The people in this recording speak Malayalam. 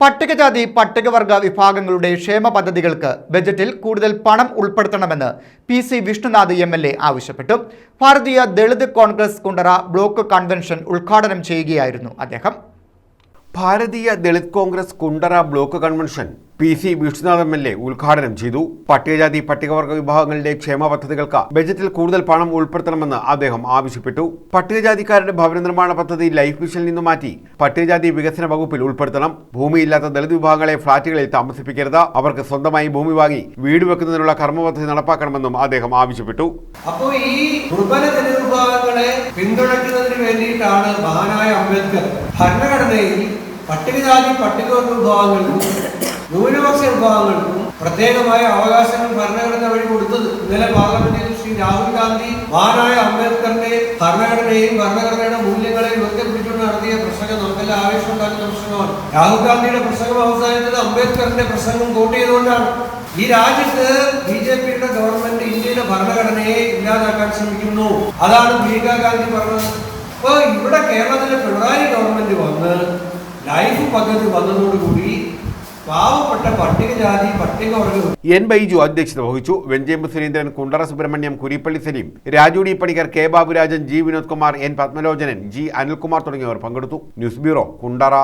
പട്ടികജാതി പട്ടികവർഗ വിഭാഗങ്ങളുടെ ക്ഷേമ പദ്ധതികൾക്ക് ബജറ്റിൽ കൂടുതൽ പണം ഉൾപ്പെടുത്തണമെന്ന് പി.സി. വിഷ്ണുനാഥ് എം.എൽ.എ. ആവശ്യപ്പെട്ടു. ഭാരതീയ ദളിത് കോൺഗ്രസ് കുണ്ടറ ബ്ലോക്ക് കൺവെൻഷൻ ഉദ്ഘാടനം ചെയ്യുകയായിരുന്നു അദ്ദേഹം. ഭാരതീയ Dalit Congress Kundara block convention PC. Vishnunath MLA. ഉദ്ഘാടനം ചെയ്തു. പട്ടികജാതി പട്ടികവർഗ വിഭാഗങ്ങളുടെ ക്ഷേമ പദ്ധതികൾക്ക് ബജറ്റിൽ കൂടുതൽ പണം ഉൾപ്പെടുത്തണമെന്ന് അദ്ദേഹം ആവശ്യപ്പെട്ടു. പട്ടികജാതിക്കാരുടെ ഭവന നിർമ്മാണ പദ്ധതി ലൈഫ് മിഷനിൽ നിന്നു മാറ്റി പട്ടികജാതി വികസന വകുപ്പിൽ ഉൾപ്പെടുത്തണം. ഭൂമിയില്ലാത്ത ദളിത് വിഭാഗങ്ങളെ ഫ്ളാറ്റുകളിൽ താമസിപ്പിക്കരുത്. അവർക്ക് സ്വന്തമായി ഭൂമി വാങ്ങി വീട് വെക്കുന്നതിനുള്ള കർമ്മ പദ്ധതി നടപ്പാക്കണമെന്നും അദ്ദേഹം ആവശ്യപ്പെട്ടു. അപ്പോൾ ഈ ദുർബല ജനവിഭാഗങ്ങളെ പിന്തുണയ്ക്കുന്നതിന് വേണ്ടിയിട്ടാണ് മഹാനായ അംബേദ്കർ ഭരണഘടനയിൽ പട്ടികജാതി പട്ടികവർഗ വിഭാഗങ്ങൾക്കും ന്യൂനപക്ഷ വിഭാഗങ്ങൾക്കും പ്രത്യേകമായ അവകാശങ്ങൾ ഭരണഘടന വഴി കൊടുത്തത്. ഇന്നലെ പാർലമെന്റിൽ ശ്രീ രാഹുൽ ഗാന്ധി മഹാനായ അംബേദ്കറിന്റെ ഭരണഘടനയും ഭരണഘടനയുടെ മൂല്യങ്ങളെയും ഉയർത്തിപ്പിടിച്ചുകൊണ്ട് നടത്തിയ പ്രസംഗം നമുക്കെല്ലാം ആവേശമുണ്ടാക്കുന്ന പ്രസംഗമാണ്. രാഹുൽ ഗാന്ധിയുടെ പ്രസംഗം അവസാനിച്ചത് അംബേദ്കറിന്റെ പ്രസംഗം കോട്ട് ചെയ്തുകൊണ്ടാണ്. ഈ രാജ്യത്ത് ബി.ജെ.പിയുടെ ഗവൺമെന്റ് ഇന്ത്യയിലെ ഭരണഘടനയെ ഇല്ലാതാക്കാൻ ശ്രമിക്കുന്നു. അതാണ് പ്രിയങ്ക ഗാന്ധി പറഞ്ഞത്. അപ്പോൾ ഇവിടെ കേരളത്തിലെ പിണറായി ഗവൺമെന്റ് വന്ന് ലൈഫ് പദ്ധതി വന്നതോടുകൂടി പാവപ്പെട്ട പട്ടികജാതി പട്ടികവർഗ എൻ ബൈജു അധ്യക്ഷത വഹിച്ചു. Venchembu Surendran, Kundara Subrahmanyam, Kurippally Saleem, Raju D Panicker, K Baburajan, G Vinod Kumar, N Padmalochanan, G Anilkumar തുടങ്ങിയവർ പങ്കെടുത്തു. News bureau, Kundara.